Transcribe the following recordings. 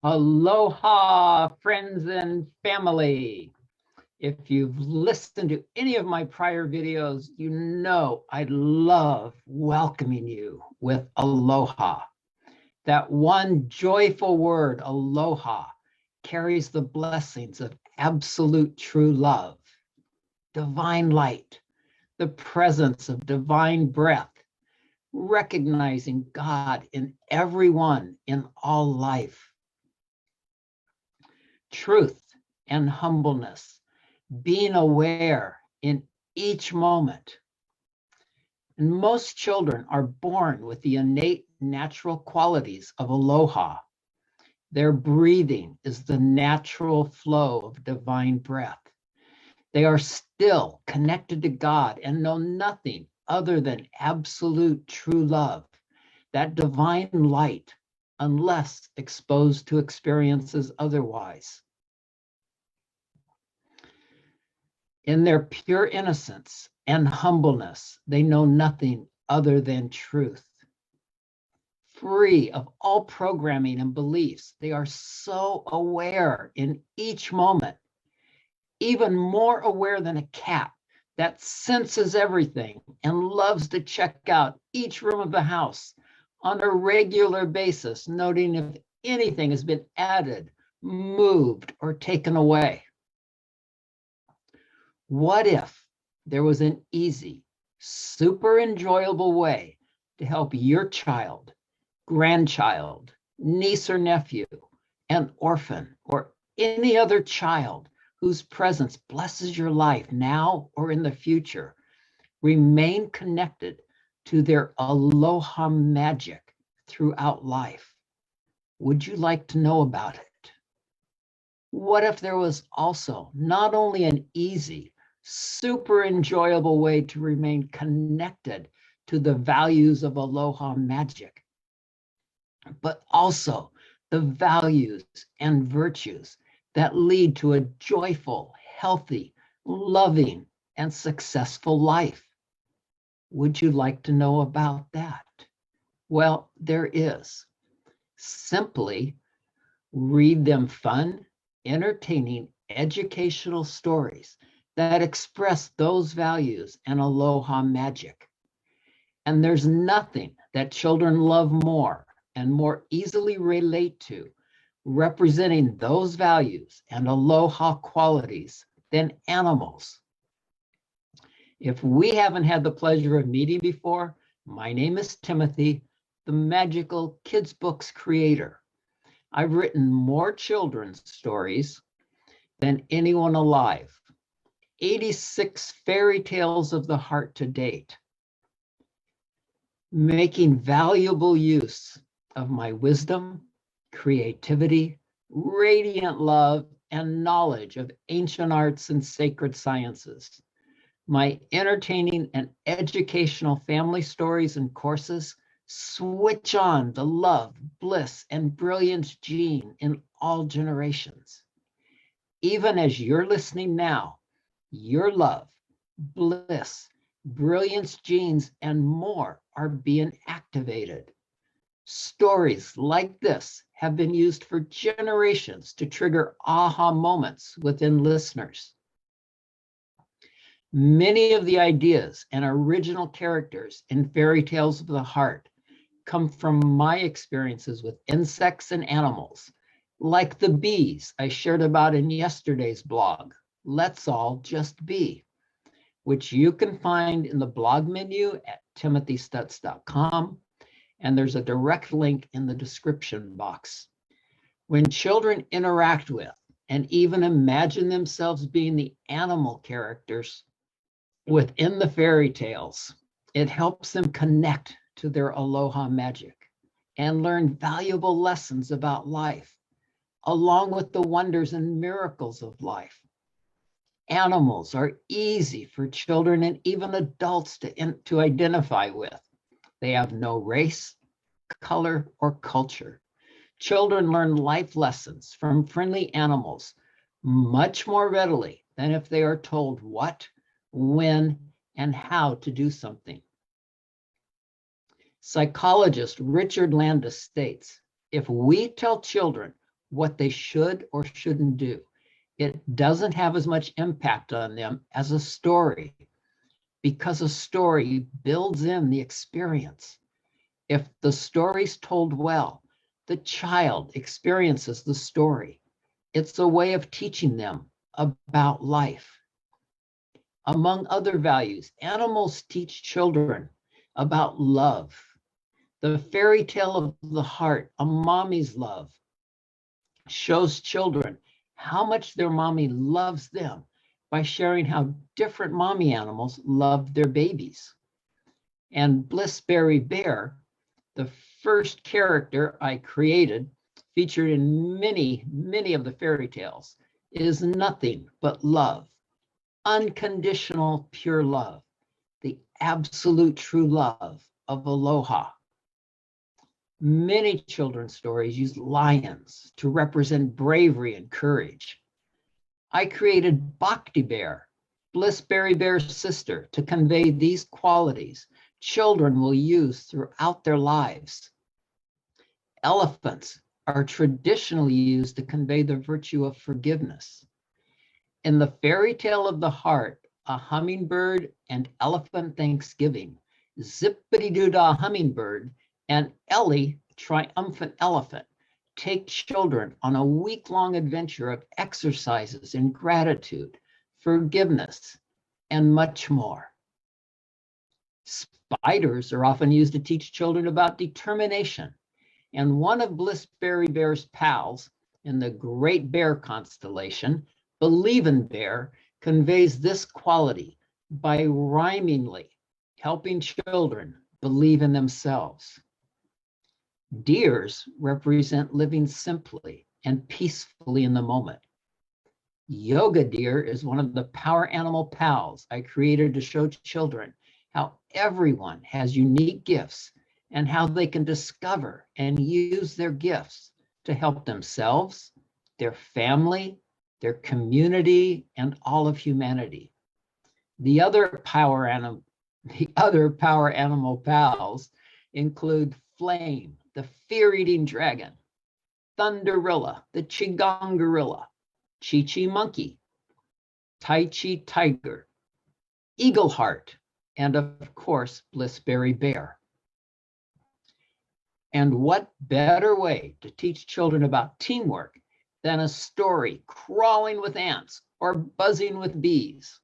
Aloha, friends and family. If you've listened to any of my prior videos, you know I love welcoming you with aloha. That one joyful word, aloha, carries the blessings of absolute true love, divine light, the presence of divine breath, recognizing God in everyone in all life. Truth and humbleness, being aware in each moment. And most children are born with the innate natural qualities of aloha. Their breathing is the natural flow of divine breath. They are still connected to God and know nothing other than absolute true love, that divine light, unless exposed to experiences otherwise. In their pure innocence and humbleness, they know nothing other than truth. Free of all programming and beliefs, they are so aware in each moment, even more aware than a cat that senses everything and loves to check out each room of the house on a regular basis, noting if anything has been added, moved, or taken away. What if there was an easy, super enjoyable way to help your child, grandchild, niece or nephew, an orphan, or any other child whose presence blesses your life now or in the future, remain connected to their aloha magic throughout life? Would you like to know about it? What if there was also not only an easy, super enjoyable way to remain connected to the values of aloha magic, but also the values and virtues that lead to a joyful, healthy, loving, and successful life? Would you like to know about that? Well, there is. Simply read them fun, entertaining, educational stories that express those values and aloha magic. And there's nothing that children love more and more easily relate to, representing those values and aloha qualities, than animals. If we haven't had the pleasure of meeting before, my name is Timothy, the magical kids books creator. I've written more children's stories than anyone alive. 86 fairy tales of the heart to date, making valuable use of my wisdom, creativity, radiant love, and knowledge of ancient arts and sacred sciences. My entertaining and educational family stories and courses switch on the love, bliss, and brilliance gene in all generations. Even as you're listening now, your love, bliss, brilliance genes, and more are being activated. Stories like this have been used for generations to trigger aha moments within listeners. Many of the ideas and original characters in fairy tales of the heart come from my experiences with insects and animals, like the bees I shared about in yesterday's blog, Let's All Just Be, which you can find in the blog menu at timothystutz.com, and there's a direct link in the description box. When children interact with and even imagine themselves being the animal characters within the fairy tales, it helps them connect to their aloha magic and learn valuable lessons about life, along with the wonders and miracles of life. Animals are easy for children and even adults to identify with. They have no race, color, or culture. Children learn life lessons from friendly animals much more readily than if they are told what, when, and how to do something. Psychologist Richard Landis states, if we tell children what they should or shouldn't do. It doesn't have as much impact on them as a story, because a story builds in the experience. If the story's told well, the child experiences the story. It's a way of teaching them about life. Among other values, animals teach children about love. The fairy tale of the heart, a mommy's love, shows children how much their mommy loves them by sharing how different mommy animals love their babies. And Blissberry Bear, the first character I created, featured in many of the fairy tales, is nothing but love, unconditional, pure love, the absolute true love of aloha. Many children's stories use lions to represent bravery and courage. I created Bhakti Bear, Blissberry Bear's sister, to convey these qualities children will use throughout their lives. Elephants are traditionally used to convey the virtue of forgiveness. In the fairy tale of the heart, a hummingbird and elephant Thanksgiving, Zippity-doo-dah hummingbird and Ellie, triumphant elephant, take children on a week-long adventure of exercises in gratitude, forgiveness, and much more. Spiders are often used to teach children about determination, and one of Blissberry Bear's pals in the Great Bear constellation, Believin' Bear, conveys this quality by rhymingly helping children believe in themselves. Deers represent living simply and peacefully in the moment. Yoga Deer is one of the power animal pals I created to show children how everyone has unique gifts and how they can discover and use their gifts to help themselves, their family, their community, and all of humanity. The other power animal pals include Flame, the fear-eating dragon, Thunderilla, the Qigong gorilla, Chi-Chi monkey, Tai Chi tiger, Eagle Heart, and of course, Blissberry Bear. And what better way to teach children about teamwork than a story crawling with ants or buzzing with bees?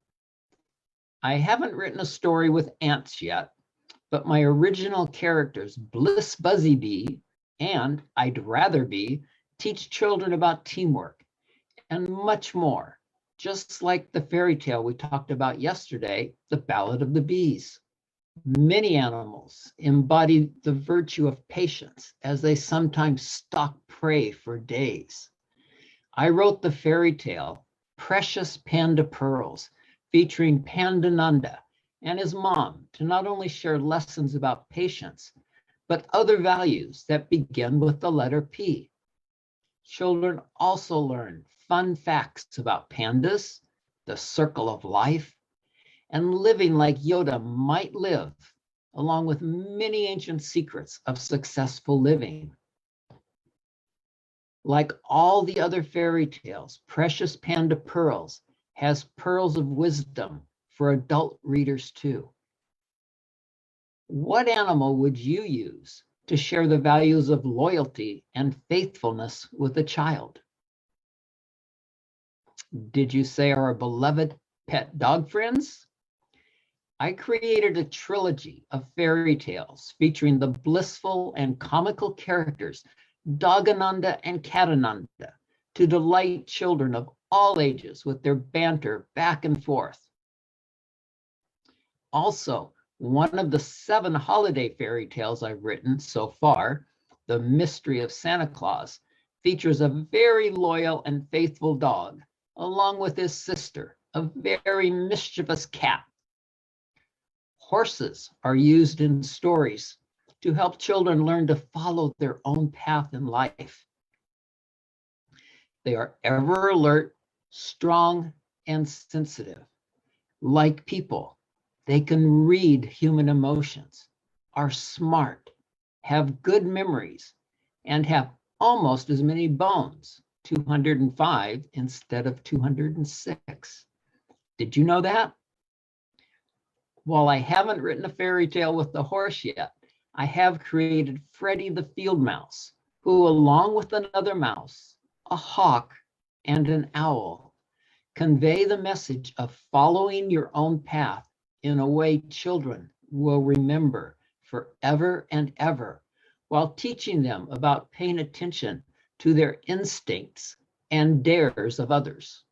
I haven't written a story with ants yet, but my original characters, Bliss Buzzy Bee and I'd Rather Be, teach children about teamwork and much more, just like the fairy tale we talked about yesterday, The Ballad of the Bees. Many animals embody the virtue of patience as they sometimes stalk prey for days. I wrote the fairy tale, Precious Panda Pearls, featuring Panda Nanda and his mom to not only share lessons about patience, but other values that begin with the letter P. Children also learn fun facts about pandas, the circle of life, and living like Yoda might live, along with many ancient secrets of successful living. Like all the other fairy tales, Precious Panda Pearls has pearls of wisdom for adult readers too. What animal would you use to share the values of loyalty and faithfulness with a child? Did you say our beloved pet dog friends? I created a trilogy of fairy tales featuring the blissful and comical characters Dogananda and Catananda to delight children of all ages with their banter back and forth. Also, one of the 7 holiday fairy tales I've written so far, The Mystery of Santa Claus, features a very loyal and faithful dog, along with his sister, a very mischievous cat. Horses are used in stories to help children learn to follow their own path in life. They are ever alert, strong, and sensitive. Like people, they can read human emotions, are smart, have good memories, and have almost as many bones, 205 instead of 206. Did you know that? While I haven't written a fairy tale with the horse yet, I have created Freddie the field mouse, who, along with another mouse, a hawk, and an owl, convey the message of following your own path in a way children will remember forever and ever, while teaching them about paying attention to their instincts and dares of others.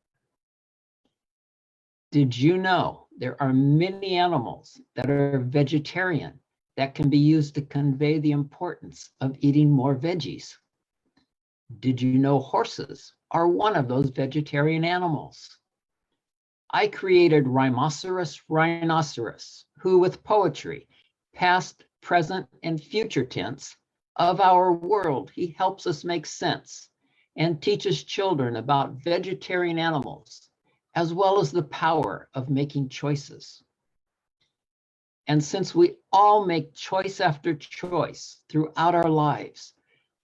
Did you know there are many animals that are vegetarian that can be used to convey the importance of eating more veggies? Did you know horses are one of those vegetarian animals? I created Rhinoceros, who with poetry, past, present, and future tense of our world, he helps us make sense and teaches children about vegetarian animals, as well as the power of making choices. And since we all make choice after choice throughout our lives,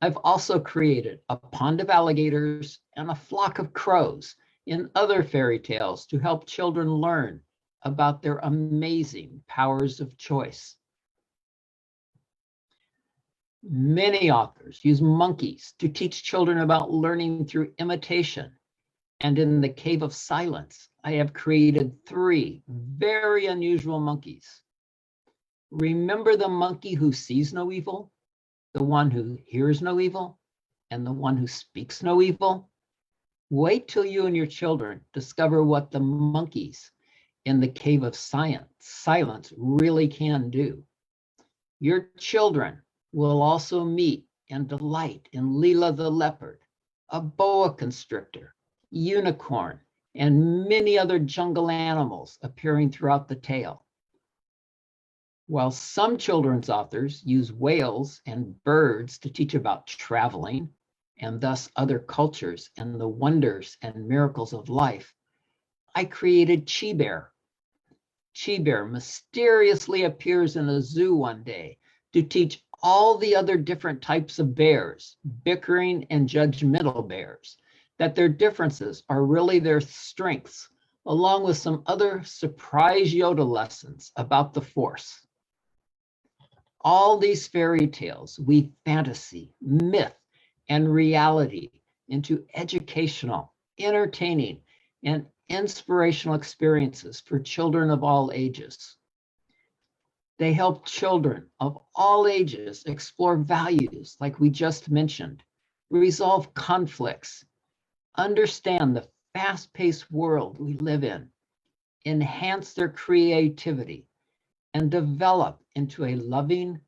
I've also created a pond of alligators and a flock of crows in other fairy tales to help children learn about their amazing powers of choice. Many authors use monkeys to teach children about learning through imitation. And in the Cave of Silence, I have created 3 very unusual monkeys. Remember the monkey who sees no evil, the one who hears no evil, and the one who speaks no evil? Wait till you and your children discover what the monkeys in the Cave of Silence really can do. Your children will also meet and delight in Leela the leopard, a boa constrictor, unicorn, and many other jungle animals appearing throughout the tale. While some children's authors use whales and birds to teach about traveling and thus other cultures and the wonders and miracles of life, I created Chi Bear. Chi Bear mysteriously appears in a zoo one day to teach all the other different types of bears, bickering and judgmental bears, that their differences are really their strengths, along with some other surprise Yoda lessons about the Force. All these fairy tales weave fantasy, myth, and reality into educational, entertaining, and inspirational experiences for children of all ages. They help children of all ages explore values like we just mentioned, resolve conflicts, understand the fast-paced world we live in, enhance their creativity, and develop into a loving,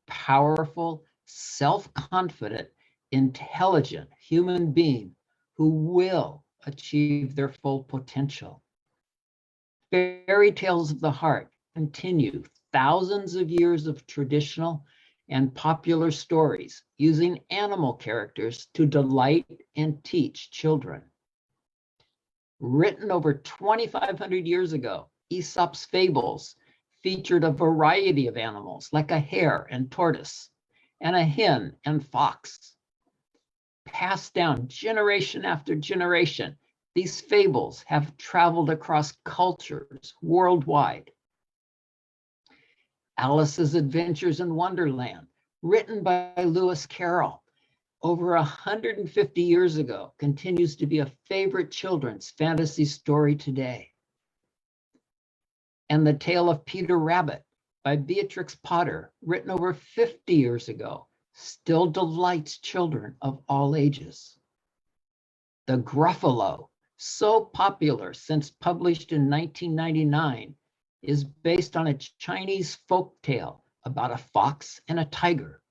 powerful, self-confident, intelligent human being who will achieve their full potential. Fairy tales of the heart continue thousands of years of traditional and popular stories using animal characters to delight and teach children. Written over 2,500 years ago, Aesop's fables featured a variety of animals like a hare and tortoise, and a hen and fox. Passed down generation after generation, these fables have traveled across cultures worldwide. Alice's Adventures in Wonderland, written by Lewis Carroll over 150 years ago, continues to be a favorite children's fantasy story today. And The Tale of Peter Rabbit by Beatrix Potter, written over 50 years ago, still delights children of all ages. The Gruffalo, so popular since published in 1999, is based on a Chinese folk tale about a fox and a tiger.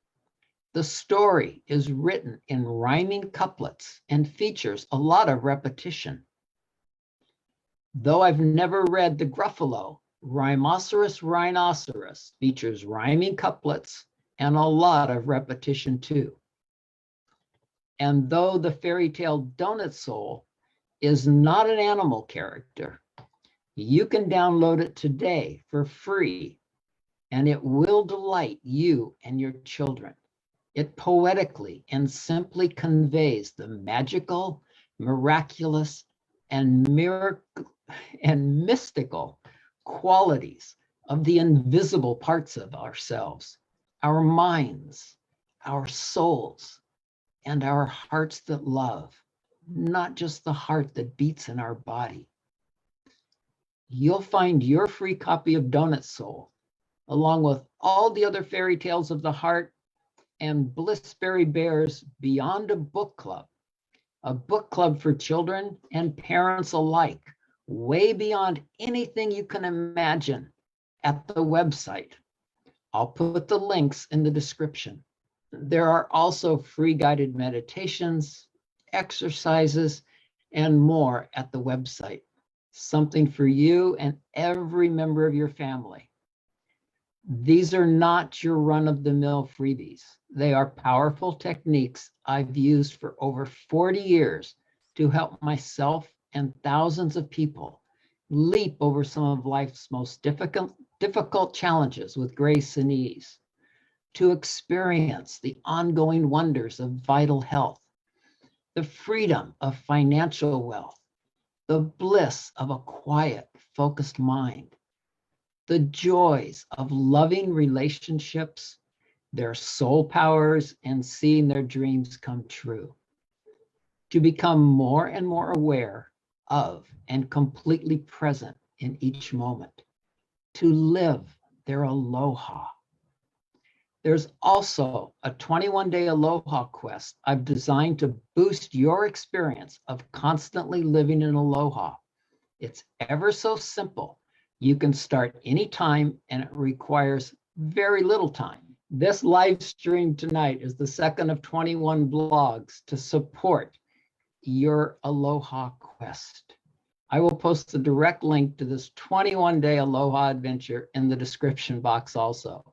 The story is written in rhyming couplets and features a lot of repetition. Though I've never read The Gruffalo, Rhinoceros features rhyming couplets and a lot of repetition too. And though the fairy tale Donut Soul is not an animal character, you can download it today for free, and it will delight you and your children. It poetically and simply conveys the magical, miraculous, and mystical qualities of the invisible parts of ourselves, our minds, our souls, and our hearts that love, not just the heart that beats in our body. You'll find your free copy of Donut Soul, along with all the other fairy tales of the heart and Blissberry Bear's Beyond a Book Club, a book club for children and parents alike, way beyond anything you can imagine at the website. I'll put the links in the description. There are also free guided meditations, exercises, and more at the website. Something for you and every member of your family. These are not your run-of-the-mill freebies. They are powerful techniques I've used for over 40 years to help myself and thousands of people leap over some of life's most difficult challenges with grace and ease, to experience the ongoing wonders of vital health, the freedom of financial wealth, the bliss of a quiet, focused mind, the joys of loving relationships, their soul powers, and seeing their dreams come true. To become more and more aware of and completely present in each moment. To live their aloha. There's also a 21-day aloha quest I've designed to boost your experience of constantly living in aloha. It's ever so simple. You can start anytime and it requires very little time. This live stream tonight is the second of 21 blogs to support your aloha quest. I will post the direct link to this 21-day aloha adventure in the description box also.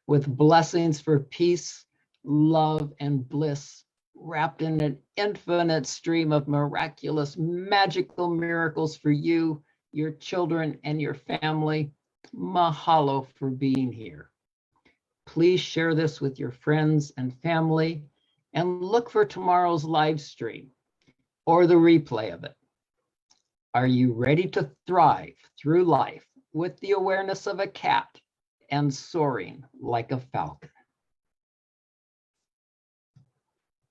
With blessings for peace, love, and bliss, wrapped in an infinite stream of miraculous, magical miracles for you, your children, and your family. Mahalo for being here. Please share this with your friends and family, and look for tomorrow's live stream or the replay of it. Are you ready to thrive through life with the awareness of a cat and soaring like a falcon?